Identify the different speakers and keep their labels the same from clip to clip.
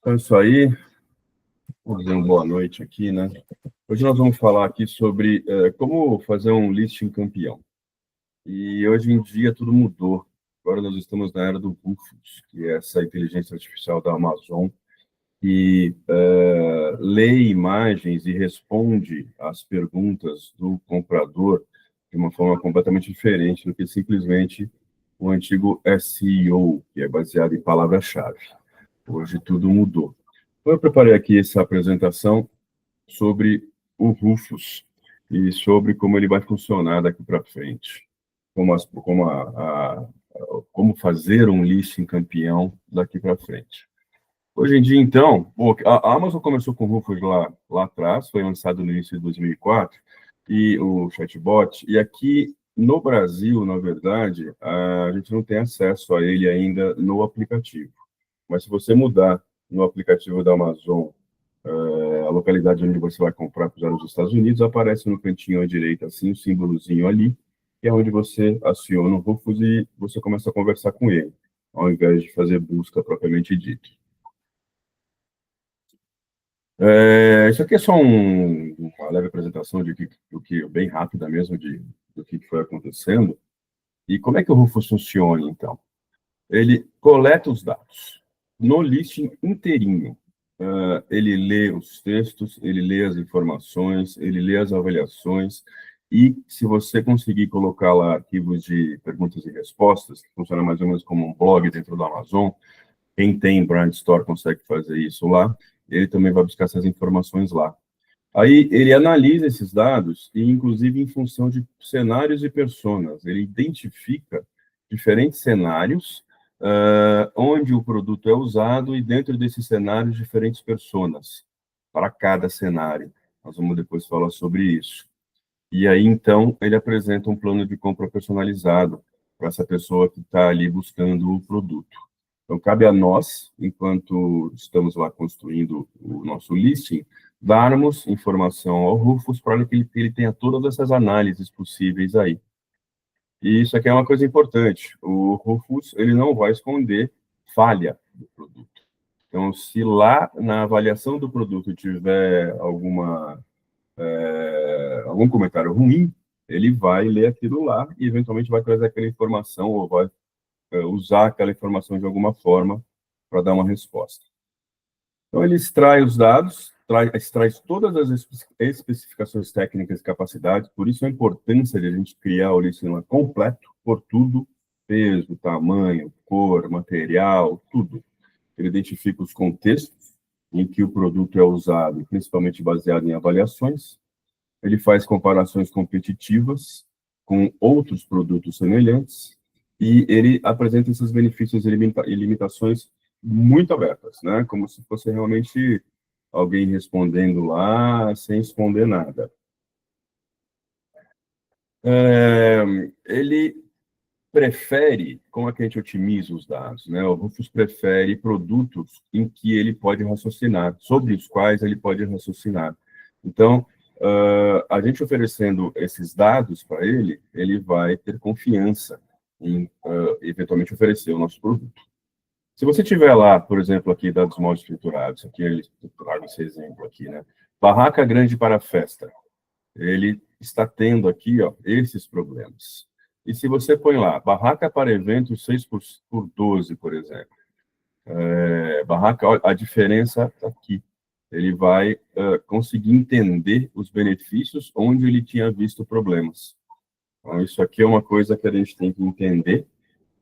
Speaker 1: Então, é isso aí. Vou dizer uma boa noite aqui, né? Hoje nós vamos falar aqui sobre como fazer um listing campeão. E hoje em dia tudo mudou. Agora nós estamos na era do Rufus, que é essa inteligência artificial da Amazon, que lê imagens e responde às perguntas do comprador de uma forma completamente diferente do que simplesmente o antigo SEO, que é baseado em palavra-chave. Hoje tudo mudou. Então, eu preparei aqui essa apresentação sobre o Rufus e sobre como ele vai funcionar daqui para frente, como fazer um listing campeão daqui para frente. Hoje em dia, então, a Amazon começou com o Rufus lá atrás, foi lançado no início de 2004, e o chatbot, e aqui no Brasil, na verdade, a gente não tem acesso a ele ainda no aplicativo. Mas se você mudar no aplicativo da Amazon, a localidade onde você vai comprar para os Estados Unidos, aparece no cantinho à direita, assim, o símbolozinho ali, que é onde você aciona o Rufus e você começa a conversar com ele, ao invés de fazer busca propriamente dito. Isso aqui é só uma leve apresentação do que bem rápida mesmo, do que foi acontecendo. E como é que o Rufus funciona, então? Ele coleta os dados no listing inteirinho. Ele lê os textos, ele lê as informações, ele lê as avaliações, e se você conseguir colocar lá arquivos de perguntas e respostas, que funciona mais ou menos como um blog dentro da Amazon, quem tem Brand Store consegue fazer isso lá, ele também vai buscar essas informações lá. Aí ele analisa esses dados, e inclusive em função de cenários e personas, ele identifica diferentes cenários onde o produto é usado e dentro desses cenários diferentes personas para cada cenário. Nós vamos depois falar sobre isso. E aí, então, ele apresenta um plano de compra personalizado para essa pessoa que está ali buscando o produto. Então, cabe a nós, enquanto estamos lá construindo o nosso listing, darmos informação ao Rufus para que ele tenha todas essas análises possíveis aí. E isso aqui é uma coisa importante. O Rufus, ele não vai esconder falha do produto. Então, se lá na avaliação do produto tiver algum comentário ruim, ele vai ler aquilo lá e eventualmente vai trazer aquela informação ou vai usar aquela informação de alguma forma para dar uma resposta. Então, ele extrai os dados, extrai todas as especificações técnicas e capacidades, por isso a importância de a gente criar o listing completo, por tudo, peso, tamanho, cor, material, tudo. Ele identifica os contextos em que o produto é usado, principalmente baseado em avaliações. Ele faz comparações competitivas com outros produtos semelhantes e ele apresenta esses benefícios e limitações muito abertas, né? Como se fosse realmente alguém respondendo lá sem esconder nada. Ele prefere, como é que a gente otimiza os dados, né? O Rufus prefere produtos em que ele pode raciocinar, sobre os quais ele pode raciocinar. Então, a gente oferecendo esses dados para ele, ele vai ter confiança em, eventualmente, oferecer o nosso produto. Se você tiver lá, por exemplo, aqui dados mal estruturados, aqui ele trago esse exemplo aqui, né? Barraca grande para festa. Ele está tendo aqui, ó, esses problemas. E se você põe lá, barraca para evento 6x12, por exemplo, barraca, a diferença está aqui. Ele vai conseguir entender os benefícios onde ele tinha visto problemas. Então, isso aqui é uma coisa que a gente tem que entender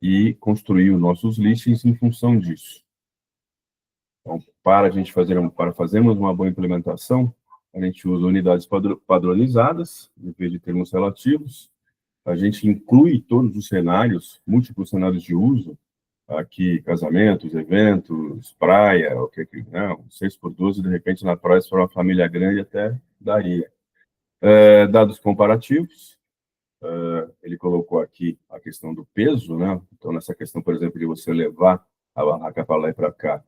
Speaker 1: e construir os nossos listings em função disso. Então, para fazermos uma boa implementação, a gente usa unidades padronizadas, em vez de termos relativos. A gente inclui todos os cenários, múltiplos cenários de uso, aqui, casamentos, eventos, praia, o que não, 6x12, de repente, na praia, se for uma família grande, até daria. Dados comparativos, ele colocou aqui a questão do peso, né? Então, nessa questão, por exemplo, de você levar a barraca para lá e para cá,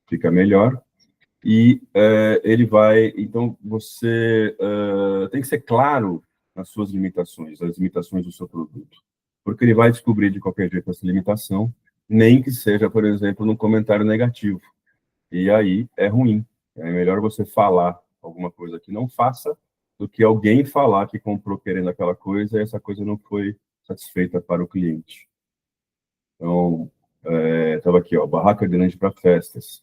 Speaker 1: fica melhor. E ele vai, então, você tem que ser claro nas suas limitações, as limitações do seu produto, porque ele vai descobrir de qualquer jeito essa limitação, nem que seja, por exemplo, num comentário negativo. E aí é ruim. É melhor você falar alguma coisa que não faça do que alguém falar que comprou querendo aquela coisa e essa coisa não foi satisfeita para o cliente. Então, estava aqui, ó, barraca grande para festas.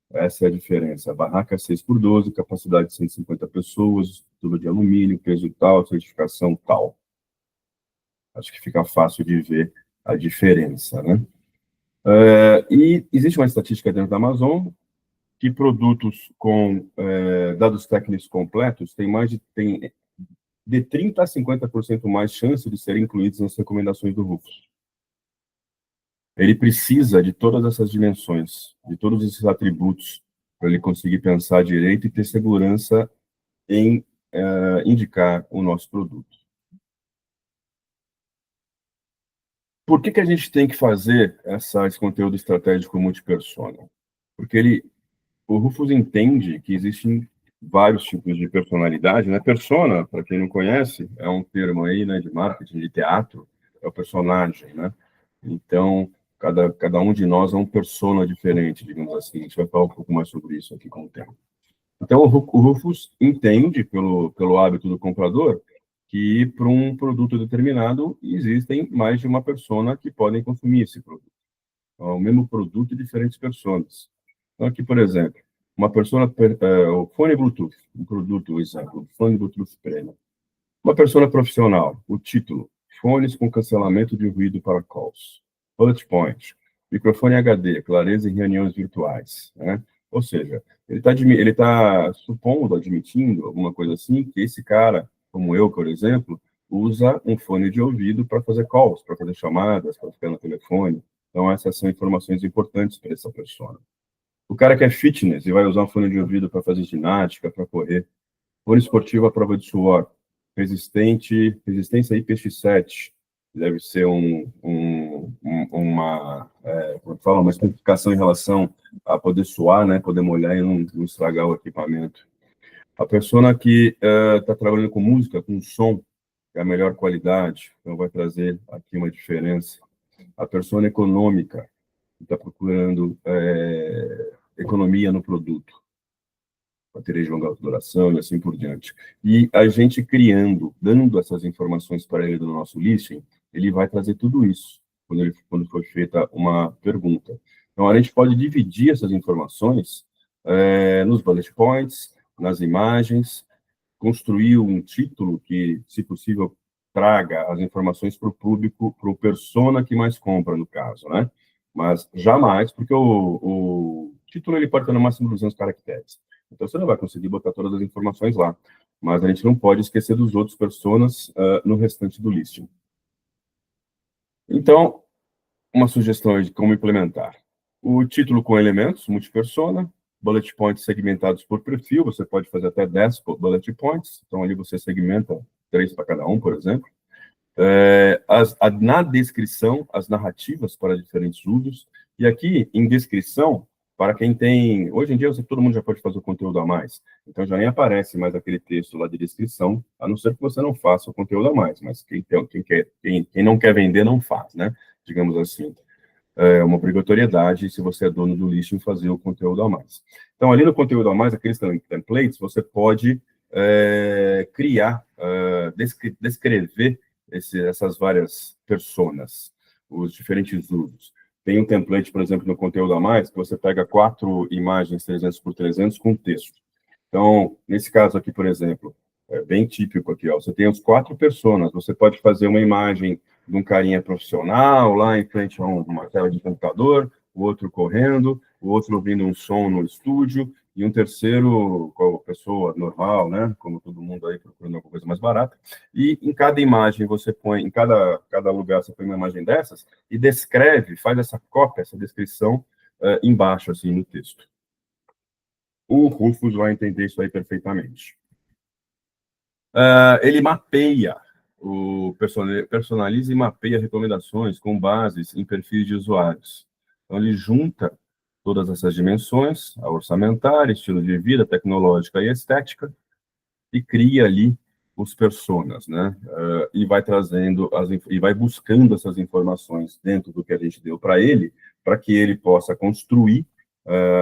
Speaker 1: Essa é a diferença. A barraca é 6x12, capacidade de 150 pessoas, tudo de alumínio, peso tal, certificação tal. Acho que fica fácil de ver a diferença, né? E existe uma estatística dentro da Amazon que produtos com dados técnicos completos têm de 30% a 50% mais chance de serem incluídos nas recomendações do Rufus. Ele precisa de todas essas dimensões, de todos esses atributos, para ele conseguir pensar direito e ter segurança em indicar o nosso produto. Por que a gente tem que fazer esse conteúdo estratégico multipersona? Porque o Rufus entende que existem vários tipos de personalidade, né? Persona, para quem não conhece, é um termo aí, né, de marketing, de teatro, é o personagem, né? Então, cada um de nós é um persona diferente, digamos assim. A gente vai falar um pouco mais sobre isso aqui com o tempo. Então, o Rufus entende, pelo hábito do comprador, que para um produto determinado existem mais de uma persona que podem consumir esse produto. Então, é o mesmo produto e diferentes personas. Então, aqui, por exemplo, uma persona, o fone Bluetooth, um produto, exemplo, o fone Bluetooth Premium. Uma persona profissional, o título, fones com cancelamento de ruído para calls. Bullet point, microfone HD, clareza em reuniões virtuais, né? Ou seja, ele tá supondo, admitindo, alguma coisa assim, que esse cara, como eu, por exemplo, usa um fone de ouvido para fazer calls, para fazer chamadas, para ficar no telefone. Então, essas são informações importantes para essa persona. O cara que é fitness e vai usar um fone de ouvido para fazer ginástica, para correr. Fone esportivo à prova de suor. Resistência IPX7. Deve ser como é que fala? Uma especificação em relação a poder suar, né? Poder molhar e não estragar o equipamento. A pessoa que está trabalhando com música, com som, é a melhor qualidade, então vai trazer aqui uma diferença. A persona econômica, que está procurando economia no produto, bateria de longa duração e assim por diante. E a gente criando, dando essas informações para ele do nosso listing, ele vai trazer tudo isso quando for feita uma pergunta. Então, a gente pode dividir essas informações nos bullet points, nas imagens, construir um título que, se possível, traga as informações para o público, para o persona que mais compra, no caso, né? Mas jamais, porque o título ele pode ter no máximo 200 caracteres. Então, você não vai conseguir botar todas as informações lá. Mas a gente não pode esquecer dos outros personas no restante do listing. Então, uma sugestão de como implementar. O título com elementos, multipersona, bullet points segmentados por perfil, você pode fazer até 10 bullet points, então ali você segmenta 3 para cada um, por exemplo. Na descrição, as narrativas para diferentes usos, e aqui, em descrição, para quem tem... Hoje em dia, todo mundo já pode fazer o conteúdo a mais, então já nem aparece mais aquele texto lá de descrição, a não ser que você não faça o conteúdo a mais, mas quem não quer vender, não faz, né? Digamos assim. É uma obrigatoriedade, se você é dono do listing, fazer o conteúdo a mais. Então, ali no conteúdo a mais, aqueles templates, você pode criar, descrever essas várias personas, os diferentes usos. Tem um template, por exemplo, no conteúdo a mais, que você pega 4 imagens 300 por 300 com texto. Então, nesse caso aqui, por exemplo, é bem típico aqui, ó, você tem os 4 personas, você pode fazer uma imagem de um carinha profissional lá em frente a uma tela de computador, o outro correndo, o outro ouvindo um som no estúdio, e um terceiro com a pessoa normal, né, como todo mundo aí procurando alguma coisa mais barata, e em cada imagem você põe, em cada lugar você põe uma imagem dessas, e descreve, faz essa cópia, essa descrição embaixo, assim, no texto. O Rufus vai entender isso aí perfeitamente. Ele mapeia, personaliza e mapeia recomendações com bases em perfis de usuários. Então, ele junta todas essas dimensões, a orçamentária, estilo de vida, tecnológica e estética, e cria ali os personas, né? E vai trazendo, e vai buscando essas informações dentro do que a gente deu para ele, para que ele possa construir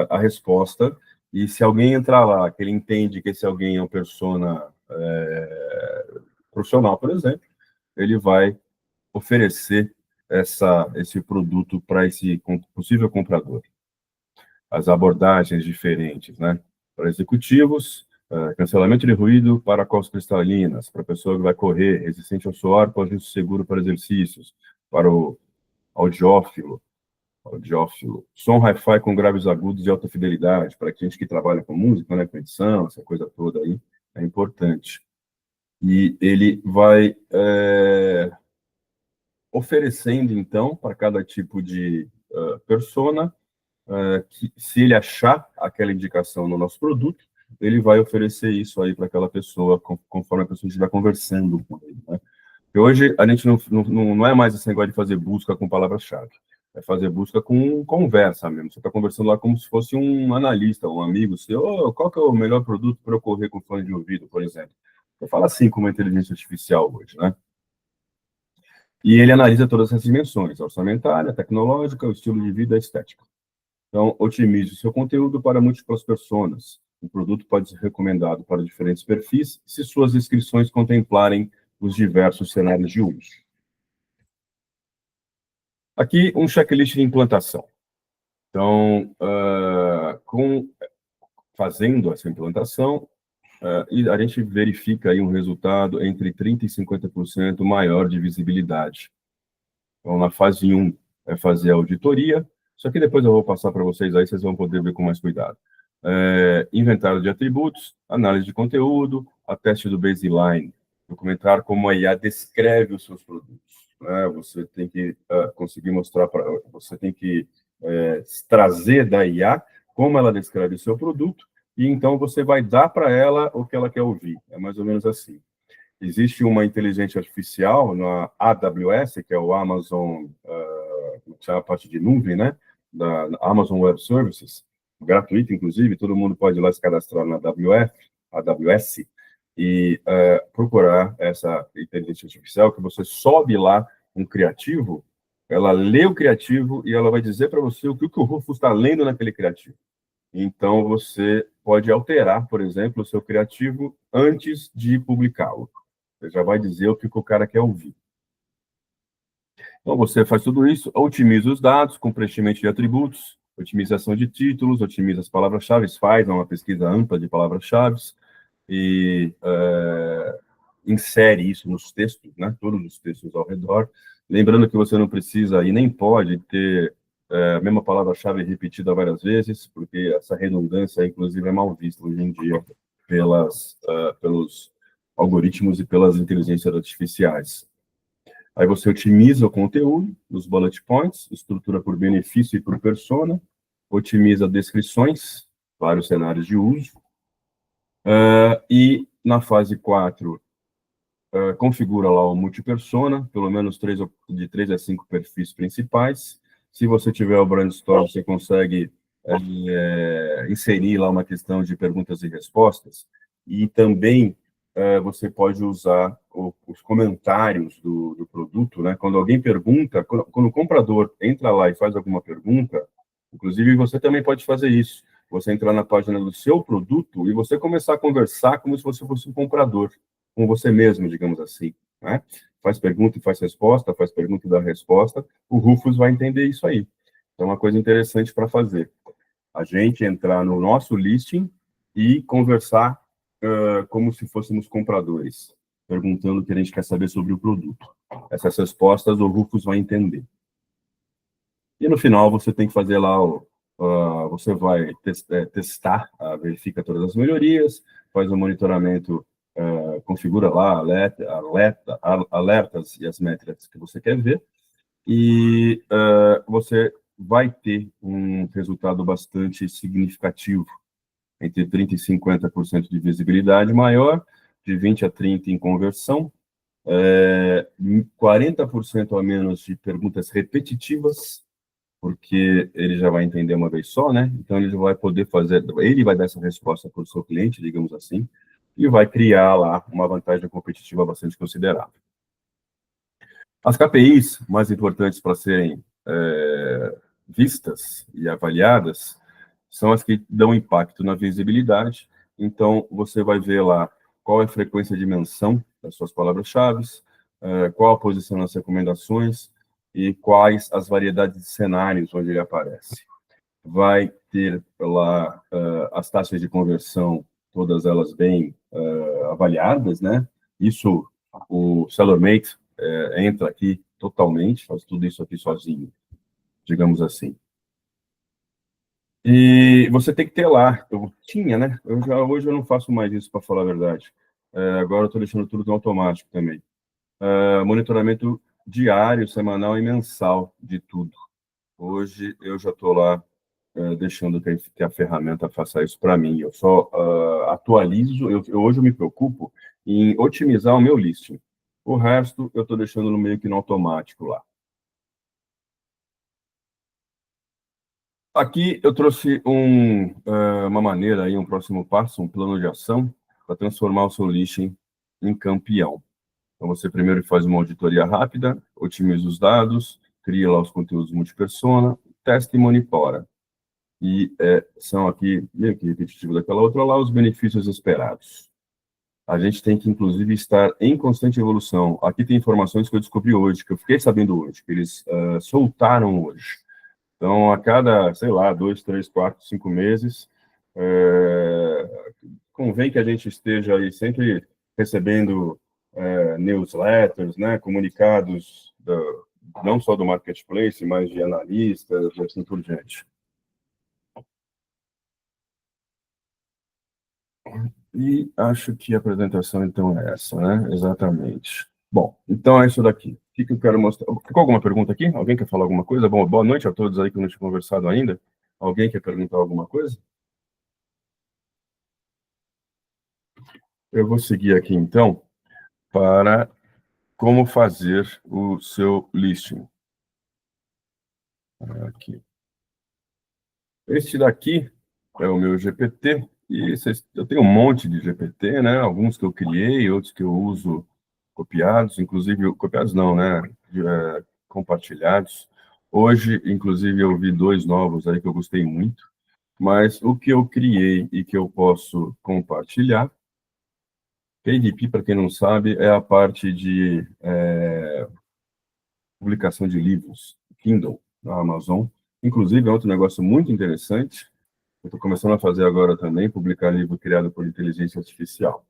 Speaker 1: a resposta, e se alguém entrar lá, que ele entende que esse alguém é uma persona profissional, por exemplo, ele vai oferecer esse produto para esse possível comprador. As abordagens diferentes, né? Para executivos, cancelamento de ruído para costas cristalinas, para a pessoa que vai correr, resistente ao suor, com ajuste seguro para exercícios, para o audiófilo, som hi-fi com graves agudos de alta fidelidade, para gente que trabalha com música, né, com edição, essa coisa toda aí, é importante. E ele vai oferecendo, então, para cada tipo de persona, que se ele achar aquela indicação no nosso produto, ele vai oferecer isso aí para aquela pessoa, conforme a pessoa estiver conversando com ele, né? E hoje a gente não é mais esse negócio de fazer busca com palavra-chave, é fazer busca com conversa mesmo. Você está conversando lá como se fosse um analista, um amigo seu, qual que é o melhor produto para eu correr com fone de ouvido, por exemplo. Você fala assim com uma inteligência artificial hoje, né? E ele analisa todas essas dimensões, a orçamentária, a tecnológica, o estilo de vida, a estética. Então, otimize o seu conteúdo para múltiplas pessoas. O produto pode ser recomendado para diferentes perfis, se suas inscrições contemplarem os diversos cenários de uso. Aqui, um checklist de implantação. Então, fazendo essa implantação, e a gente verifica aí um resultado entre 30% e 50% maior de visibilidade. Então, na fase 1, é fazer a auditoria, só que depois eu vou passar para vocês aí, vocês vão poder ver com mais cuidado. Inventário de atributos, análise de conteúdo, a teste do baseline, documentar como a IA descreve os seus produtos. Né? Você tem que conseguir mostrar para... Você tem que trazer da IA como ela descreve o seu produto, e então você vai dar para ela o que ela quer ouvir. É mais ou menos assim. Existe uma inteligência artificial na AWS, que é o Amazon, que é a parte de nuvem, né? Da Amazon Web Services, gratuito, inclusive, todo mundo pode ir lá se cadastrar na AWS e procurar essa inteligência artificial, que você sobe lá um criativo, ela lê o criativo e ela vai dizer para você o que o Rufus está lendo naquele criativo. Então, você pode alterar, por exemplo, o seu criativo antes de publicá-lo. Você já vai dizer o que o cara quer ouvir. Então, você faz tudo isso, otimiza os dados com preenchimento de atributos, otimização de títulos, otimiza as palavras-chave, faz uma pesquisa ampla de palavras-chave e insere isso nos textos, né? Todos os textos ao redor. Lembrando que você não precisa e nem pode ter a mesma palavra-chave repetida várias vezes, porque essa redundância, inclusive, é mal vista hoje em dia pelos algoritmos e pelas inteligências artificiais. Aí você otimiza o conteúdo, os bullet points, estrutura por benefício e por persona, otimiza descrições, vários cenários de uso, e na fase 4, configura lá o multipersona, pelo menos de 3 a 5 perfis principais. Se você tiver o brainstorm, você consegue inserir lá uma questão de perguntas e respostas, e também você pode usar os comentários do produto, né? Quando alguém pergunta, quando o comprador entra lá e faz alguma pergunta, inclusive você também pode fazer isso. Você entrar na página do seu produto e você começar a conversar como se você fosse um comprador, com você mesmo, digamos assim, né? Faz pergunta e faz resposta, faz pergunta e dá resposta, o Rufus vai entender isso aí. Então, é uma coisa interessante para fazer. A gente entrar no nosso listing e conversar como se fôssemos compradores, perguntando o que a gente quer saber sobre o produto. Essas respostas o Rufus vai entender. E no final você tem que fazer lá, você vai testar, verifica todas as melhorias, faz o monitoramento, configura lá alertas e as métricas que você quer ver, e você vai ter um resultado bastante significativo, entre 30% e 50% de visibilidade maior, de 20% a 30% em conversão, 40% a menos de perguntas repetitivas, porque ele já vai entender uma vez só, né? Então, ele vai poder ele vai dar essa resposta para o seu cliente, digamos assim, e vai criar lá uma vantagem competitiva bastante considerável. As KPIs mais importantes para serem vistas e avaliadas são as que dão impacto na visibilidade. Então, você vai ver lá qual é a frequência de menção das suas palavras-chave, qual a posição nas recomendações e quais as variedades de cenários onde ele aparece. Vai ter lá as taxas de conversão, todas elas bem avaliadas, né? Isso, o SellerMate entra aqui totalmente, faz tudo isso aqui sozinho, digamos assim. E você tem que ter lá, eu tinha, né? Hoje eu não faço mais isso, para falar a verdade. Agora eu estou deixando tudo no automático também. Monitoramento diário, semanal e mensal de tudo. Hoje eu já estou lá deixando que a ferramenta faça isso para mim. Eu só atualizo, hoje eu me preocupo em otimizar o meu listing. O resto eu estou deixando no meio que no automático lá. Aqui eu trouxe uma maneira, aí, um próximo passo, um plano de ação para transformar o seu listing em campeão. Então, você primeiro faz uma auditoria rápida, otimiza os dados, cria lá os conteúdos multipersona, testa e monitora. E são aqui, meio que repetitivo daquela outra lá, os benefícios esperados. A gente tem que, inclusive, estar em constante evolução. Aqui tem informações que eu descobri hoje, que eu fiquei sabendo hoje, que eles soltaram hoje. Então, a cada, sei lá, 2, 3, 4, 5 meses, convém que a gente esteja aí sempre recebendo newsletters, né, comunicados não só do marketplace, mas de analistas e assim por diante. E acho que a apresentação, então, é essa, né? Exatamente. Bom, então é isso daqui. O que eu quero mostrar? Ficou alguma pergunta aqui? Alguém quer falar alguma coisa? Bom, boa noite a todos aí que não tinham conversado ainda. Alguém quer perguntar alguma coisa? Eu vou seguir aqui, então, para como fazer o seu listing. Aqui. Este daqui é o meu GPT, e eu tenho um monte de GPT, né? Alguns que eu criei, outros que eu uso copiados, inclusive, copiados não, né? Compartilhados. Hoje, inclusive, eu vi 2 novos aí que eu gostei muito, mas o que eu criei e que eu posso compartilhar, KDP, para quem não sabe, é a parte de publicação de livros, Kindle, na Amazon. Inclusive, é outro negócio muito interessante. Eu estou começando a fazer agora também, publicar livro criado por inteligência artificial.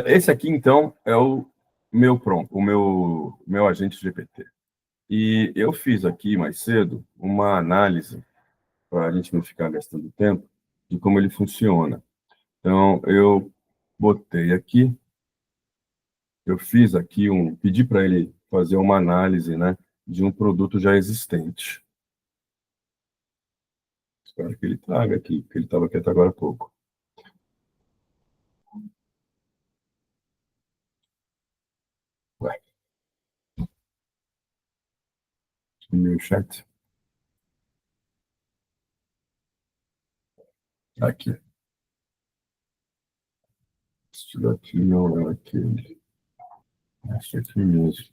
Speaker 1: Esse aqui, então, é o meu prompt, o meu agente GPT. E eu fiz aqui mais cedo uma análise, para a gente não ficar gastando tempo, de como ele funciona. Então, eu botei aqui, eu fiz aqui pedi para ele fazer uma análise, né, de um produto já existente. Espero que ele traga aqui, porque ele estava aqui até agora há pouco. Ué. O meu chat. Aqui. Este daqui não é aquele. Este aqui mesmo.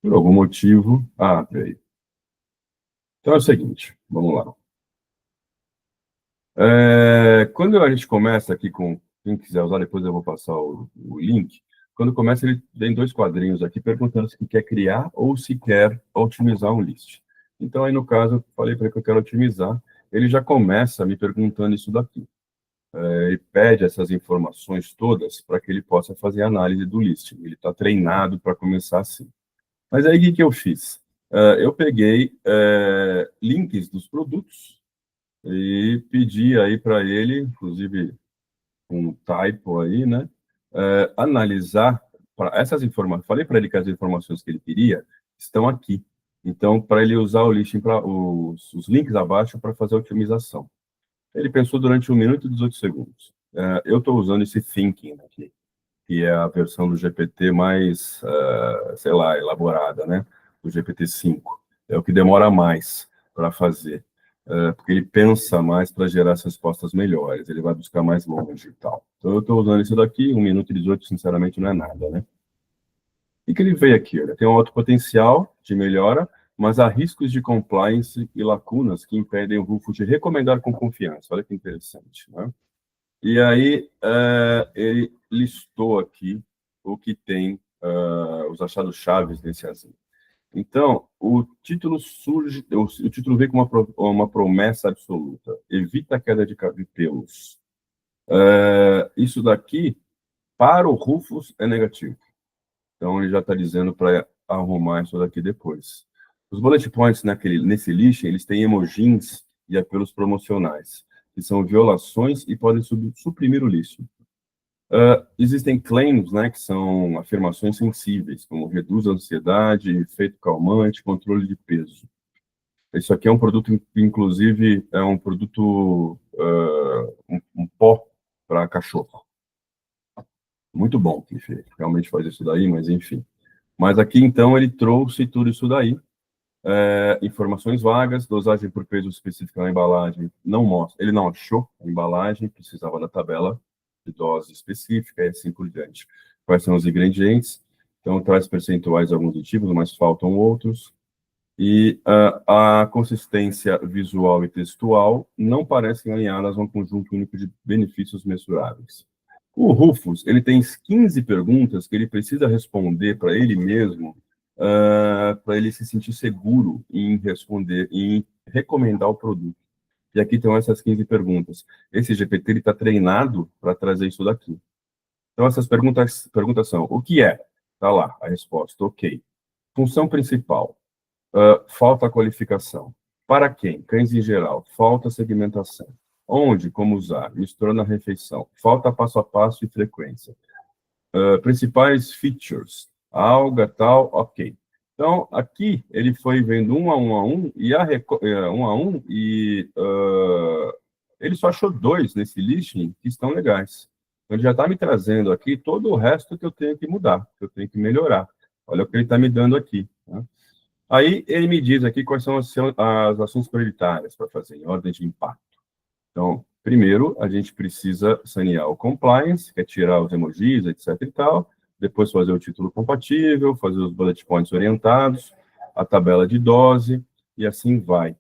Speaker 1: Por algum motivo. Ah, peraí. Então é o seguinte, vamos lá. Quando a gente começa aqui com, quem quiser usar, depois eu vou passar o link. Quando começa, ele tem 2 quadrinhos aqui perguntando se quer criar ou se quer otimizar um list. Então, aí no caso, eu falei para ele que eu quero otimizar. Ele já começa me perguntando isso daqui. Ele pede essas informações todas para que ele possa fazer a análise do listing. Ele está treinado para começar assim. Mas aí, o que eu fiz? Eu peguei links dos produtos e pedi aí para ele, inclusive um typo aí, né? Analisar para essas informações. Falei para ele que as informações que ele queria estão aqui. Então, para ele usar o listing para os links abaixo para fazer a otimização. Ele pensou durante 1 minuto e 18 segundos. Eu estou usando esse thinking aqui, que é a versão do GPT mais, sei lá, elaborada, né? Do GPT-5. É o que demora mais para fazer, porque ele pensa mais para gerar as respostas melhores, ele vai buscar mais longe e tal. Então, eu estou usando isso daqui, 1 minuto e 18, sinceramente, não é nada, né? E que ele veio aqui, olha, tem um alto potencial de melhora, mas há riscos de compliance e lacunas que impedem o Rufus de recomendar com confiança. Olha que interessante, né? E aí, ele listou aqui o que tem, os achados chaves desse asilo. Então, o título surge, o título vem com uma promessa absoluta: evita a queda de pelos. Isso daqui, para o Rufus, é negativo. Então, ele já está dizendo para arrumar isso daqui depois. Os bullet points nesse lixo, eles têm emojis e apelos promocionais, que são violações e podem suprimir o lixo. Existem claims, né, que são afirmações sensíveis, como reduz a ansiedade, efeito calmante, controle de peso. Isso aqui é um produto, inclusive, é um produto, um pó para cachorro. Muito bom, que realmente faz isso daí, mas enfim. Mas aqui, então, ele trouxe tudo isso daí. Informações vagas, dosagem por peso específica na embalagem, não mostra. Ele não achou a embalagem, precisava da tabela de dose específica e assim por diante. Quais são os ingredientes? Então, traz percentuais de alguns aditivos, mas faltam outros. E a consistência visual e textual não parecem alinhadas a um conjunto único de benefícios mensuráveis. O Rufus, ele tem 15 perguntas que ele precisa responder para ele mesmo, para ele se sentir seguro em responder, em recomendar o produto. E aqui estão essas 15 perguntas. Esse GPT está treinado para trazer isso daqui. Então, essas perguntas são: o que é? Está lá a resposta, ok. Função principal: falta qualificação. Para quem? Cães em geral. Falta segmentação. Onde? Como usar? Mistura na refeição. Falta passo a passo e frequência. Principais features. Alga, tal, ok. Então, aqui ele foi vendo um a um, e ele só achou 2 nesse listing que estão legais. Então, ele já está me trazendo aqui todo o resto que eu tenho que mudar, que eu tenho que melhorar. Olha o que ele está me dando aqui. Né? Aí ele me diz aqui quais são as ações prioritárias para fazer, em ordem de impacto. Então, primeiro, a gente precisa sanear o compliance, que é tirar os emojis, etc. e tal. Depois fazer o título compatível, fazer os bullet points orientados, a tabela de dose, e assim vai.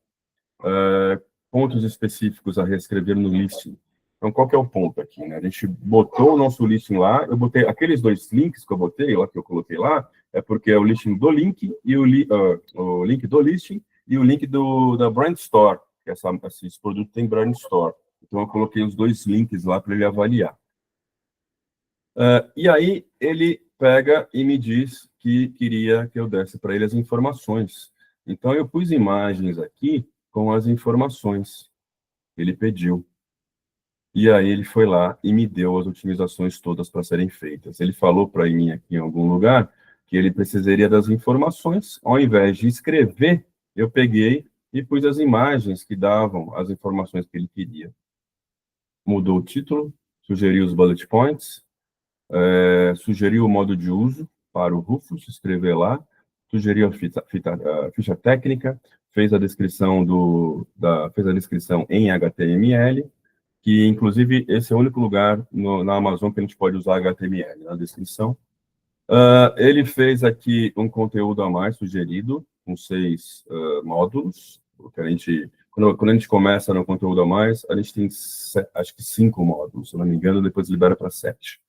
Speaker 1: Pontos específicos a reescrever no listing. Então, qual que é o ponto aqui? Né? A gente botou o nosso listing lá, eu botei aqueles 2 links que eu botei, lá que eu coloquei lá, é porque é o listing do link, e o link do listing, e o link da Brand Store, que esse produto tem Brand Store. Então, eu coloquei os 2 links lá para ele avaliar. E aí, ele pega e me diz que queria que eu desse para ele as informações. Então, eu pus imagens aqui com as informações que ele pediu. E aí, ele foi lá e me deu as otimizações todas para serem feitas. Ele falou para mim aqui em algum lugar que ele precisaria das informações. Ao invés de escrever, eu peguei e pus as imagens que davam as informações que ele queria. Mudou o título, sugeriu os bullet points, sugeriu o modo de uso para o Rufus, escrever lá, sugeriu a ficha técnica, fez a descrição em HTML, que, inclusive, esse é o único lugar na Amazon que a gente pode usar HTML, na descrição. Ele fez aqui um conteúdo a mais sugerido, com 6 módulos, porque quando a gente começa no conteúdo a mais, a gente tem, acho que 5 módulos, se não me engano, depois libera para 7.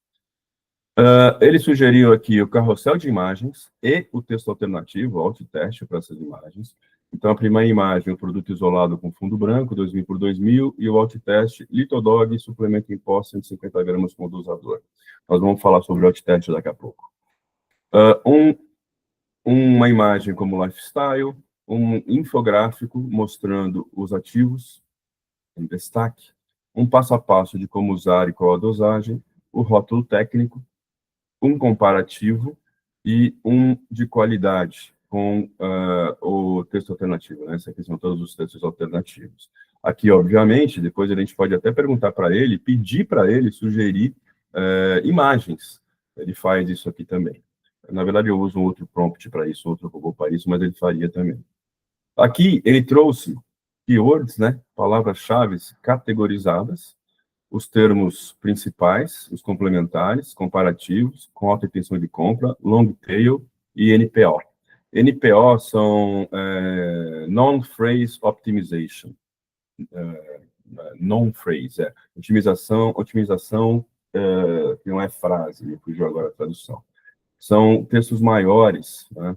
Speaker 1: Ele sugeriu aqui o carrossel de imagens e o texto alternativo, o alt teste para essas imagens. Então, a primeira imagem, o produto isolado com fundo branco, 2000 por 2000, e o alt teste, Little Dog, suplemento em pó, 150 gramas com dosador. Nós vamos falar sobre o alt teste daqui a pouco. Uma imagem como lifestyle, um infográfico mostrando os ativos em destaque, um passo a passo de como usar e qual a dosagem, o rótulo técnico, um comparativo e um de qualidade com o texto alternativo, né? Esses aqui são todos os textos alternativos. Aqui, obviamente, depois a gente pode até perguntar para ele, pedir para ele sugerir imagens. Ele faz isso aqui também. Na verdade, eu uso um outro prompt para isso, outro robô para isso, mas ele faria também. Aqui, ele trouxe keywords, né? Palavras-chave categorizadas, os termos principais, os complementares, comparativos, com alta intenção de compra, long tail e NPO. NPO são Non-Phrase Optimization. Non-phrase, otimização que não é frase, me fugiu agora a tradução. São textos maiores, né?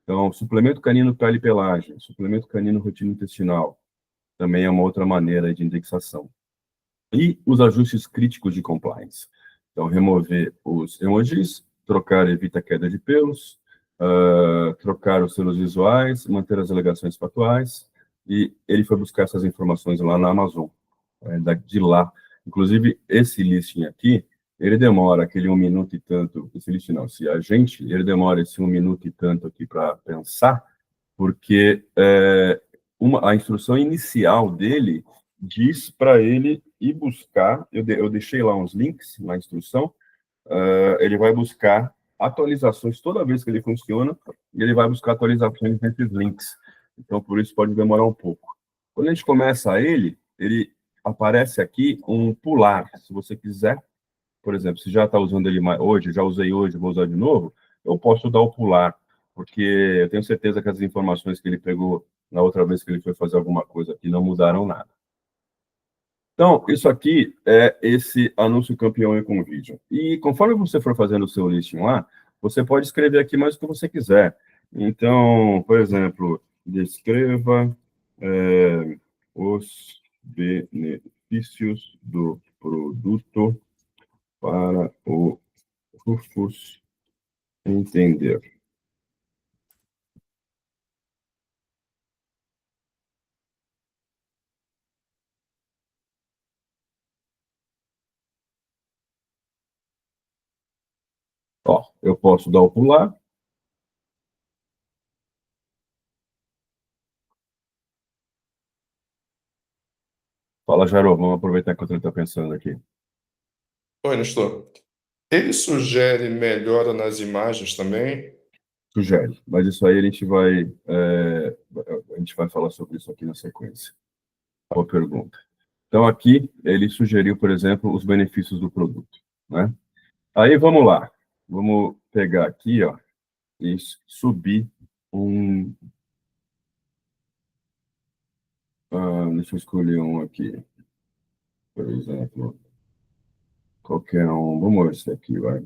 Speaker 1: Então, suplemento canino pele e pelagem, suplemento canino rotina intestinal, também é uma outra maneira de indexação. E os ajustes críticos de compliance. Então, remover os emojis, trocar evita queda de pelos, trocar os selos visuais, manter as alegações factuais, e ele foi buscar essas informações lá na Amazon, de lá. Inclusive, esse listing aqui, ele demora aquele 1 minuto e tanto, esse listing não, esse agente, ele demora esse 1 minuto e tanto aqui para pensar, porque a instrução inicial dele diz para ele ir buscar, eu deixei lá uns links na instrução, ele vai buscar atualizações toda vez que ele funciona, e ele vai buscar atualizações nesses links. Então, por isso pode demorar um pouco. Quando a gente começa ele aparece aqui um pular. Se você quiser, por exemplo, se já está usando ele hoje, já usei hoje, vou usar de novo, eu posso dar o pular, porque eu tenho certeza que as informações que ele pegou na outra vez que ele foi fazer alguma coisa aqui não mudaram nada. Então, isso aqui é esse anúncio campeão em Convision. E conforme você for fazendo o seu listing lá, você pode escrever aqui mais o que você quiser. Então, por exemplo, descreva os benefícios do produto para o Rufus entender. Ó, eu posso dar o pular. Fala, Jarô, vamos aproveitar enquanto ele está pensando aqui.
Speaker 2: Oi, Nestor. Ele sugere melhora nas imagens também?
Speaker 1: Sugere, mas isso aí a gente vai falar sobre isso aqui na sequência. Boa pergunta. Então, aqui, ele sugeriu, por exemplo, os benefícios do produto, né? Aí, vamos lá. Vamos pegar aqui, ó, e subir um... deixa eu escolher um aqui. Por exemplo, qualquer um. Vamos ver esse aqui, vai.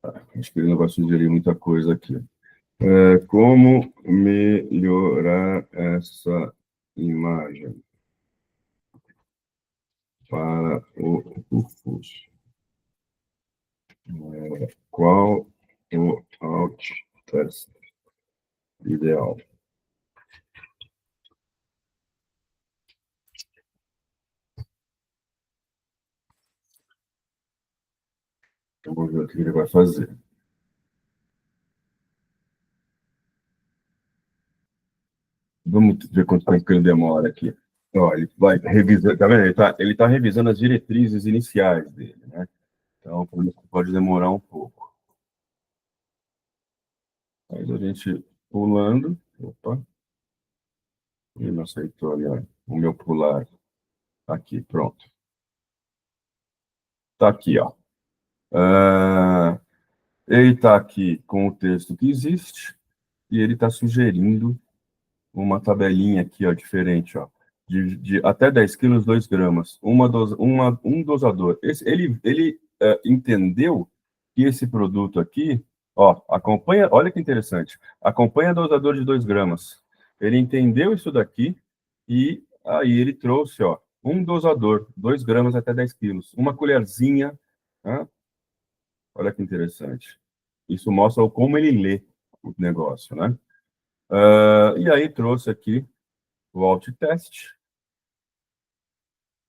Speaker 1: Acho que ele não vai sugerir muita coisa aqui. Como melhorar essa imagem para o Rufus? Qual o alt test ideal? Vamos ver o que ele vai fazer. Vamos ver quanto tempo que ele demora aqui. Ó, ele vai revisar, tá vendo? Ele tá revisando as diretrizes iniciais dele, né? Então, por isso pode demorar um pouco. Mas a gente pulando. Opa. Ele não aceitou ali, ó, o meu pular. Aqui, pronto. Tá aqui, ó. Ele está aqui com o texto que existe e ele está sugerindo uma tabelinha aqui, ó, diferente, ó, de até 10 quilos, 2 gramas, um dosador. Ele entendeu que esse produto aqui, ó, acompanha, olha que interessante, acompanha dosador de 2 gramas. Ele entendeu isso daqui e aí ele trouxe, ó, um dosador, 2 gramas até 10 quilos, uma colherzinha, né? Olha que interessante. Isso mostra como ele lê o negócio, né? E aí trouxe aqui o alt test.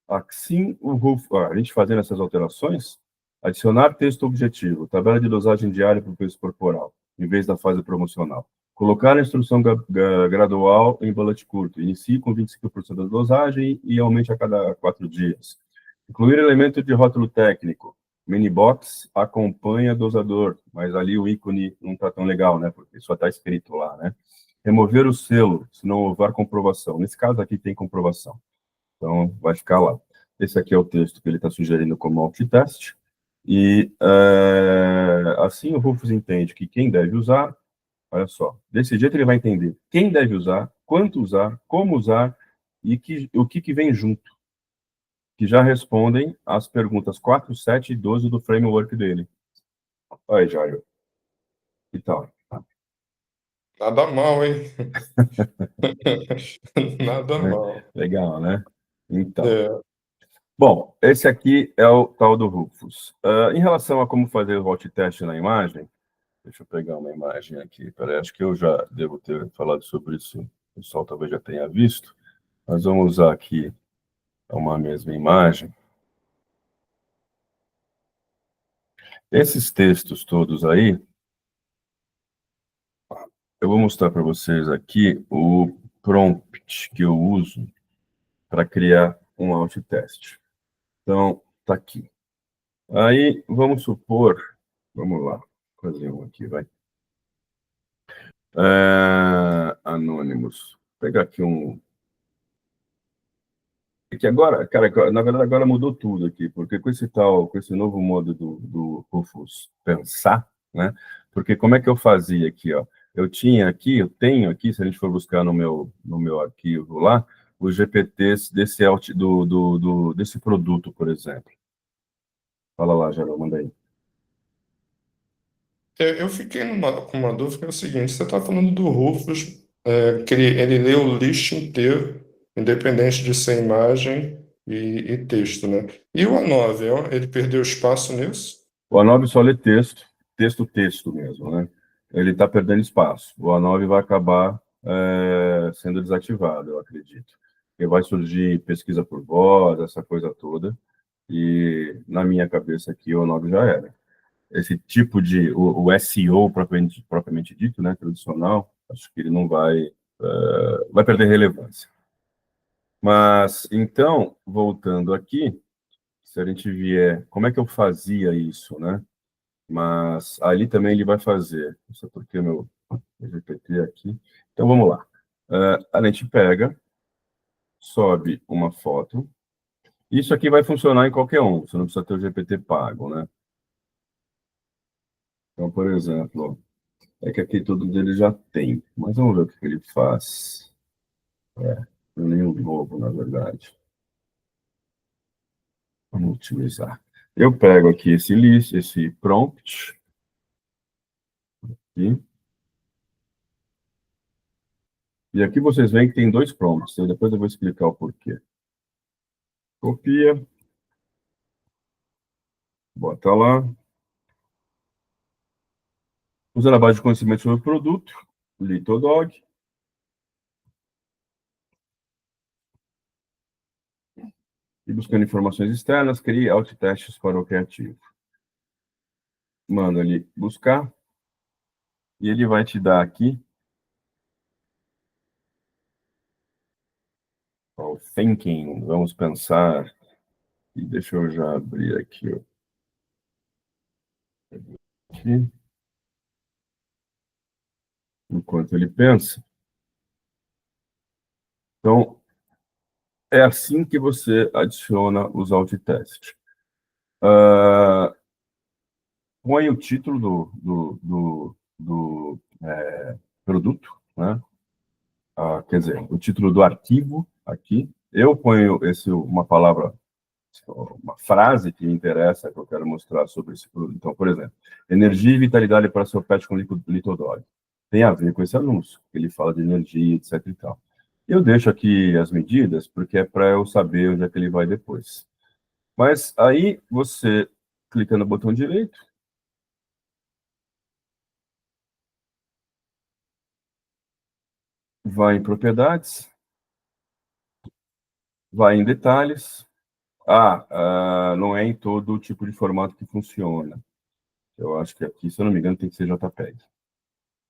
Speaker 1: Assim, a gente fazendo essas alterações, adicionar texto objetivo, tabela de dosagem diária para o peso corporal, em vez da fase promocional. Colocar a instrução gradual em bullet curto. Inicie com 25% da dosagem e aumente a cada 4 dias. Incluir elemento de rótulo técnico. Minibox acompanha dosador, mas ali o ícone não está tão legal, né? Porque só está escrito lá, né? Remover o selo, se não houver comprovação. Nesse caso aqui tem comprovação. Então, vai ficar lá. Esse aqui é o texto que ele está sugerindo como alt-test. E assim o Rufus entende que quem deve usar Olha só, desse jeito ele vai entender quem deve usar, quanto usar, como usar e o que vem junto, que já respondem às perguntas 4, 7 e 12 do framework dele. Olha aí, Jairo. E tal.
Speaker 2: Nada mal, hein? Nada mal.
Speaker 1: Legal, né? Então.
Speaker 2: É,
Speaker 1: Bom, esse aqui é o tal do Rufus. Em relação a como fazer o hot test na imagem, deixa eu pegar uma imagem aqui. Peraí, acho que eu já devo ter falado sobre isso. O pessoal talvez já tenha visto. Mas vamos usar aqui uma mesma imagem. Esses textos todos aí, eu vou mostrar para vocês aqui o prompt que eu uso para criar um alt test. Então, tá aqui. Aí, vamos supor, vamos lá, fazer um aqui, vai. Anônimos. Vou pegar aqui um. Que agora, cara, na verdade, agora mudou tudo aqui, porque com esse novo modo do Rufus pensar, né? Porque como é que eu fazia aqui, ó? Eu tenho aqui, se a gente for buscar no meu arquivo lá, os GPTs desse produto, por exemplo. Fala lá, Geraldo, manda aí.
Speaker 2: eu fiquei com uma dúvida, que é o seguinte, você está falando do Rufus, que ele lê o list inteiro, independente de ser imagem e texto, né? E o A9, ele perdeu espaço nisso?
Speaker 1: O A9 só lê texto mesmo, né? Ele está perdendo espaço. O A9 vai acabar sendo desativado, eu acredito. Porque vai surgir pesquisa por voz, essa coisa toda, e na minha cabeça aqui o A9 já era. Esse tipo de, o SEO propriamente dito, né, tradicional, acho que ele não vai perder relevância. Mas, então, voltando aqui, se a gente vier, como é que eu fazia isso, né? Mas ali também ele vai fazer. Não sei porque meu GPT aqui. Então vamos lá. A gente pega, sobe uma foto. Isso aqui vai funcionar em qualquer um. Você não precisa ter o GPT pago, né? Então, por exemplo, é que aqui todo dele já tem. Mas vamos ver o que ele faz. Nenhum novo, na verdade. Vamos utilizar. Eu pego aqui esse prompt. Aqui, e aqui vocês veem que tem dois prompts. Depois eu vou explicar o porquê. Copia, bota lá. Usando a base de conhecimento sobre o produto, Litodog. E buscando informações externas, crie alt-testes para o criativo. Manda ele buscar. E ele vai te dar aqui o thinking, vamos pensar. E deixa eu já abrir aqui. Aqui. Enquanto ele pensa. Então, é assim que você adiciona os alt-tests. Põe o título do produto, né? Quer dizer, o título do arquivo aqui. Eu ponho uma palavra, uma frase que me interessa, que eu quero mostrar sobre esse produto. Então, por exemplo, energia e vitalidade para seu pet com Litodog. Tem a ver com esse anúncio, que ele fala de energia, etc e tal. Eu deixo aqui as medidas, porque é para eu saber onde é que ele vai depois. Mas aí você clica no botão direito, vai em propriedades, vai em detalhes. Não é em todo tipo de formato que funciona. Eu acho que aqui, se eu não me engano, tem que ser JPEG.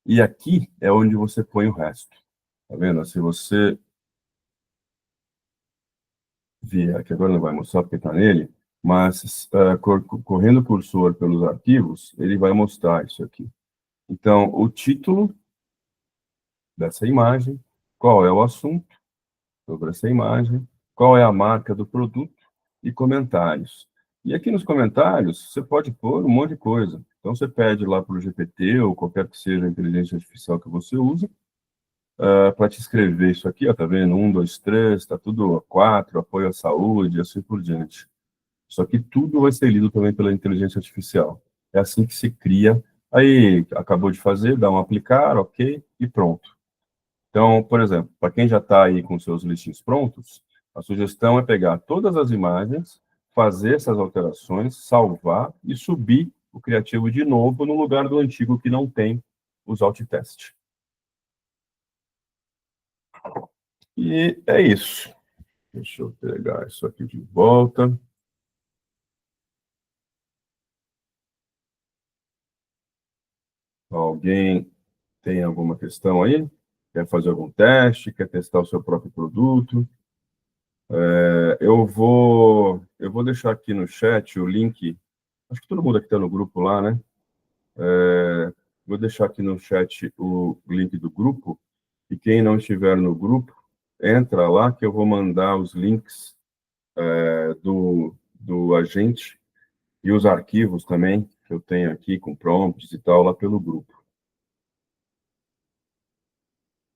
Speaker 1: E aqui é onde você põe o resto. Tá vendo? Se você vier, aqui agora não vai mostrar porque está nele, mas correndo o cursor pelos arquivos, ele vai mostrar isso aqui. Então, o título dessa imagem, qual é o assunto sobre essa imagem, qual é a marca do produto e comentários. E aqui nos comentários, você pode pôr um monte de coisa. Então, você pede lá para o GPT ou qualquer que seja a inteligência artificial que você usa, para te escrever isso aqui, ó, tá vendo? 1, 2, 3, tá tudo 4, apoio à saúde, assim por diante. Só que tudo vai ser lido também pela inteligência artificial. É assim que se cria. Aí, acabou de fazer, dá um aplicar, ok, e pronto. Então, por exemplo, para quem já está aí com seus listings prontos, a sugestão é pegar todas as imagens, fazer essas alterações, salvar e subir o criativo de novo no lugar do antigo que não tem os alt test. E é isso. Deixa eu pegar isso aqui de volta. Alguém tem alguma questão aí? Quer fazer algum teste? Quer testar o seu próprio produto? Eu vou deixar aqui no chat o link. Acho que todo mundo aqui está no grupo lá, né? Vou deixar aqui no chat o link do grupo. E quem não estiver no grupo, entra lá que eu vou mandar os links do agente e os arquivos também que eu tenho aqui com prompts e tal lá pelo grupo.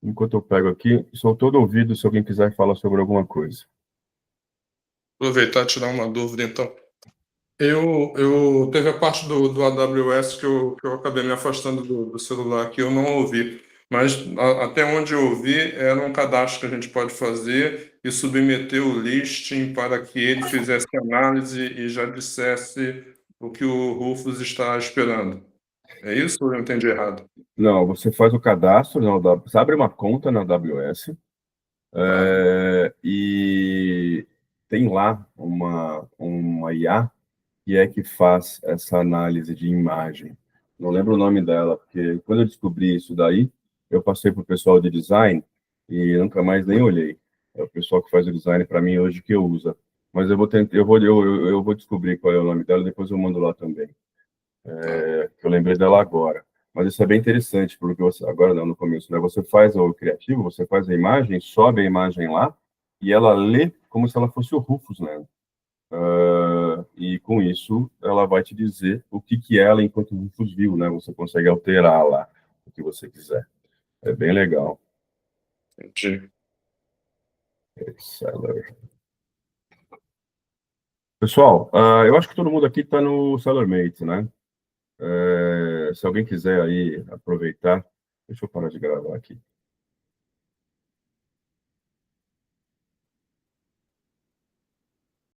Speaker 1: Enquanto eu pego aqui, sou todo ouvido se alguém quiser falar sobre alguma coisa.
Speaker 2: Aproveitar e tirar uma dúvida, então. Eu teve a parte do AWS que eu acabei me afastando do celular, que eu não ouvi. Mas até onde eu ouvi, era um cadastro que a gente pode fazer e submeter o listing para que ele fizesse análise e já dissesse o que o Rufus está esperando. É isso ou eu entendi errado?
Speaker 1: Não, você faz o cadastro, você abre uma conta na AWS,
Speaker 2: Tá.
Speaker 1: e tem lá uma IA que faz essa análise de imagem. Não lembro o nome dela, porque quando eu descobri isso daí, eu passei para o pessoal de design e nunca mais nem olhei. É o pessoal que faz o design para mim hoje que eu uso. Mas eu vou tentar, eu vou descobrir qual é o nome dela, depois eu mando lá também.
Speaker 2: Tá.
Speaker 1: Que eu lembrei dela agora. Mas isso é bem interessante, porque você, agora não, no começo, né? Você faz o criativo, você faz a imagem, sobe a imagem lá, e ela lê como se ela fosse o Rufus, né? E com isso, ela vai te dizer o que é ela enquanto o Rufus viu, né? Você consegue alterar lá o que você quiser. É bem legal.
Speaker 2: Entendi.
Speaker 1: Seller. Pessoal, eu acho que todo mundo aqui está no SellerMate, né? Se alguém quiser aí aproveitar, deixa eu parar de gravar aqui.